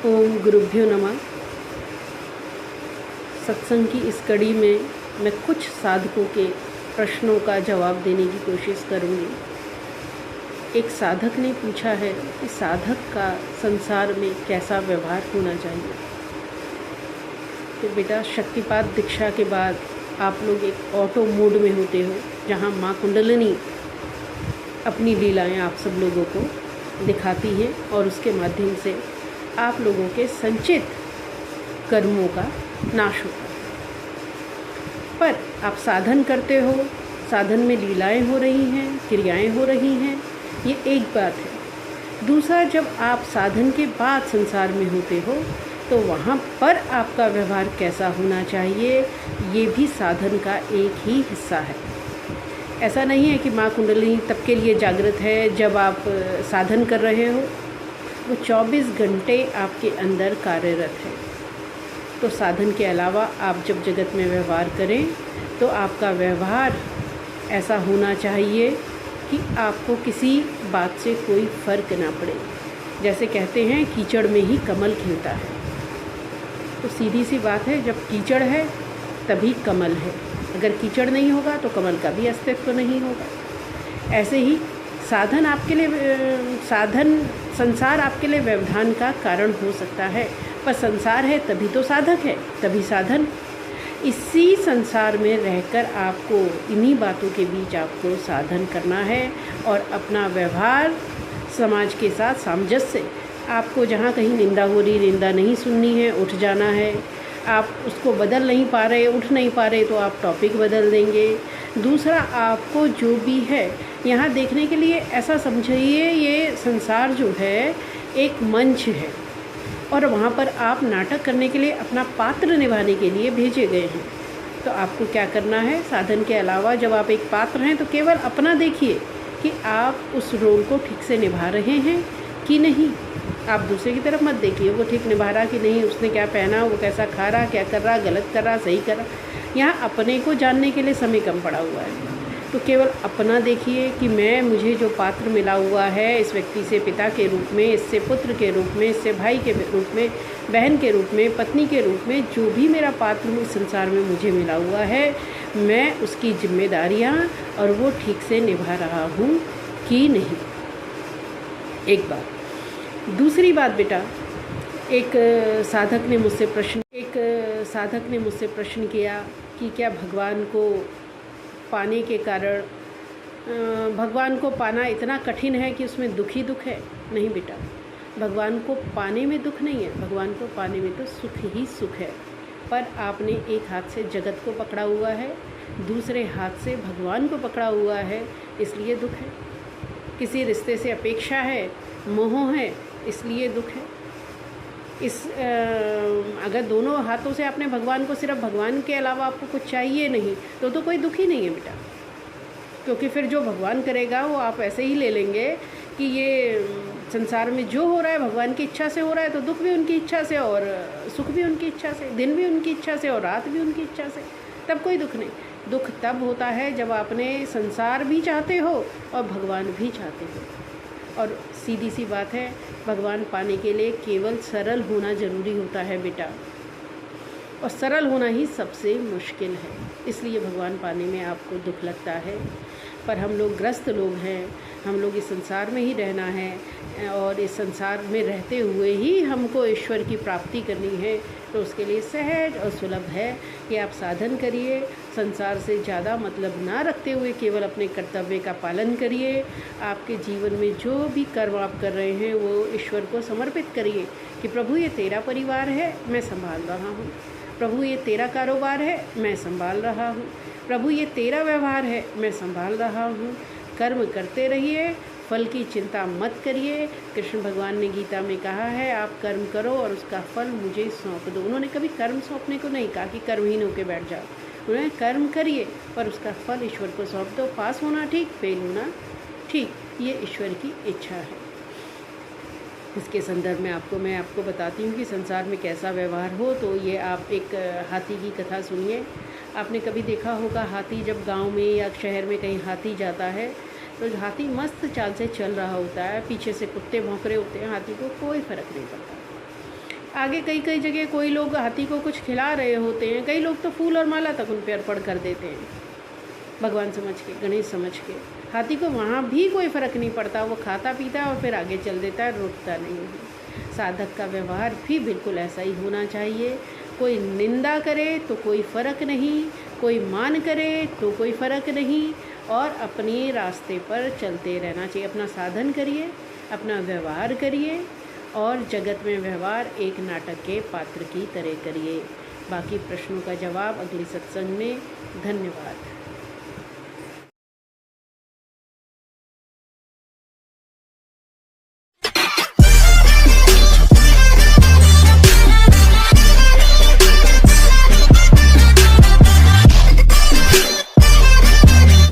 ओम गुरुभ्यो नमः। सत्संग की इस कड़ी में मैं कुछ साधकों के प्रश्नों का जवाब देने की कोशिश करूंगी। एक साधक ने पूछा है कि साधक का संसार में कैसा व्यवहार होना चाहिए। तो बेटा, शक्तिपात दीक्षा के बाद आप लोग एक ऑटो मोड में होते हो, जहां माँ कुंडलिनी अपनी लीलाएं आप सब लोगों को दिखाती है और उसके माध्यम से आप लोगों के संचित कर्मों का नाश होता है। पर आप साधन करते हो, साधन में लीलाएं हो रही हैं, क्रियाएं हो रही हैं, ये एक बात है। दूसरा, जब आप साधन के बाद संसार में होते हो तो वहाँ पर आपका व्यवहार कैसा होना चाहिए, ये भी साधन का एक ही हिस्सा है। ऐसा नहीं है कि माँ कुंडलिनी तब के लिए जागृत है जब आप साधन कर रहे हो। वो 24 घंटे आपके अंदर कार्यरत है। तो साधन के अलावा आप जब जगत में व्यवहार करें तो आपका व्यवहार ऐसा होना चाहिए कि आपको किसी बात से कोई फ़र्क ना पड़े। जैसे कहते हैं, कीचड़ में ही कमल खिलता है। तो सीधी सी बात है, जब कीचड़ है तभी कमल है। अगर कीचड़ नहीं होगा तो कमल का भी अस्तित्व नहीं होगा। ऐसे ही साधन आपके लिए संसार आपके लिए व्यवधान का कारण हो सकता है, पर संसार है तभी तो साधक है, तभी साधन। इसी संसार में रहकर आपको इन्हीं बातों के बीच आपको साधन करना है और अपना व्यवहार समाज के साथ सामंजस्य। आपको जहाँ कहीं निंदा हो रही, निंदा नहीं सुननी है, उठ जाना है। आप उसको बदल नहीं पा रहे, उठ नहीं पा रहे, तो आप टॉपिक बदल देंगे। दूसरा, आपको जो भी है यहाँ देखने के लिए ऐसा समझिए, ये संसार जो है एक मंच है और वहाँ पर आप नाटक करने के लिए, अपना पात्र निभाने के लिए भेजे गए हैं। तो आपको क्या करना है, साधन के अलावा जब आप एक पात्र हैं तो केवल अपना देखिए कि आप उस रोल को ठीक से निभा रहे हैं कि नहीं। आप दूसरे की तरफ मत देखिए, वो ठीक निभा रहा कि नहीं, उसने क्या पहना, वो कैसा खा रहा, क्या कर रहा, गलत कर रहा, सही कर रहा। यहाँ अपने को जानने के लिए समय कम पड़ा हुआ है। तो केवल अपना देखिए कि मुझे जो पात्र मिला हुआ है, इस व्यक्ति से पिता के रूप में, इससे पुत्र के रूप में, इससे भाई के रूप में, बहन के रूप में, पत्नी के रूप में, जो भी मेरा पात्र इस संसार में मुझे मिला हुआ है, मैं उसकी जिम्मेदारियाँ और वो ठीक से निभा रहा हूँ कि नहीं। एक बात। दूसरी बात बेटा, एक साधक ने मुझसे प्रश्न किया कि क्या भगवान को पाने के कारण भगवान को पाना इतना कठिन है कि उसमें दुख ही दुख है। नहीं बेटा, भगवान को पाने में दुख नहीं है, भगवान को पाने में तो सुख ही सुख है। पर आपने एक हाथ से जगत को पकड़ा हुआ है, दूसरे हाथ से भगवान को पकड़ा हुआ है, इसलिए दुख है। किसी रिश्ते से अपेक्षा है, मोह है, इसलिए दुख है। अगर दोनों हाथों से आपने भगवान को, सिर्फ भगवान के अलावा आपको कुछ चाहिए नहीं, तो कोई दुख ही नहीं है बेटा। क्योंकि फिर जो भगवान करेगा वो आप ऐसे ही ले लेंगे कि ये संसार में जो हो रहा है भगवान की इच्छा से हो रहा है, तो दुख भी उनकी इच्छा से और सुख भी उनकी इच्छा से, दिन भी उनकी इच्छा से और रात भी उनकी इच्छा से। तब कोई दुख नहीं। दुख तब होता है जब आपने संसार भी चाहते हो और भगवान भी चाहते हो। और सीधी सी बात है, भगवान पाने के लिए केवल सरल होना ज़रूरी होता है बेटा, और सरल होना ही सबसे मुश्किल है। इसलिए भगवान पाने में आपको दुख लगता है। पर हम लोग ग्रस्त लोग हैं, हम लोग इस संसार में ही रहना है और इस संसार में रहते हुए ही हमको ईश्वर की प्राप्ति करनी है। तो उसके लिए सहज और सुलभ है कि आप साधन करिए, संसार से ज़्यादा मतलब ना रखते हुए केवल अपने कर्तव्य का पालन करिए। आपके जीवन में जो भी कर्म आप कर रहे हैं वो ईश्वर को समर्पित करिए कि प्रभु ये तेरा परिवार है, मैं संभाल रहा हूँ। प्रभु ये तेरा कारोबार है, मैं संभाल रहा हूँ। प्रभु ये तेरा व्यवहार है, मैं संभाल रहा हूँ। कर्म करते रहिए, फल की चिंता मत करिए। कृष्ण भगवान ने गीता में कहा है, आप कर्म करो और उसका फल मुझे सौंप दो। उन्होंने कभी कर्म सौंपने को नहीं कहा कि कर्महीन होकर बैठ जाओ। उन्होंने कर्म करिए और उसका फल ईश्वर को सौंप दो। पास होना ठीक, फेल होना ठीक, ये ईश्वर की इच्छा है। इसके संदर्भ में मैं आपको बताती हूँ कि संसार में कैसा व्यवहार हो। तो ये आप एक हाथी की कथा सुनिए। आपने कभी देखा होगा, हाथी जब गांव में या शहर में कहीं हाथी जाता है तो हाथी मस्त चाल से चल रहा होता है, पीछे से कुत्ते भौंक रहे होते हैं, हाथी को कोई फ़र्क नहीं पड़ता। आगे कई कई जगह कोई लोग हाथी को कुछ खिला रहे होते हैं, कई लोग तो फूल और माला तक उन पे अर्पण कर देते हैं भगवान समझ के, गणेश समझ के। हाथी को वहाँ भी कोई फ़र्क नहीं पड़ता, वो खाता पीता है और फिर आगे चल देता है, रुकता नहीं है। साधक का व्यवहार भी बिल्कुल ऐसा ही होना चाहिए। कोई निंदा करे तो कोई फ़र्क नहीं, कोई मान करे तो कोई फ़र्क नहीं, और अपने रास्ते पर चलते रहना चाहिए। अपना साधन करिए, अपना व्यवहार करिए, और जगत में व्यवहार एक नाटक के पात्र की तरह करिए। बाकी प्रश्नों का जवाब अगले सत्संग में। धन्यवाद।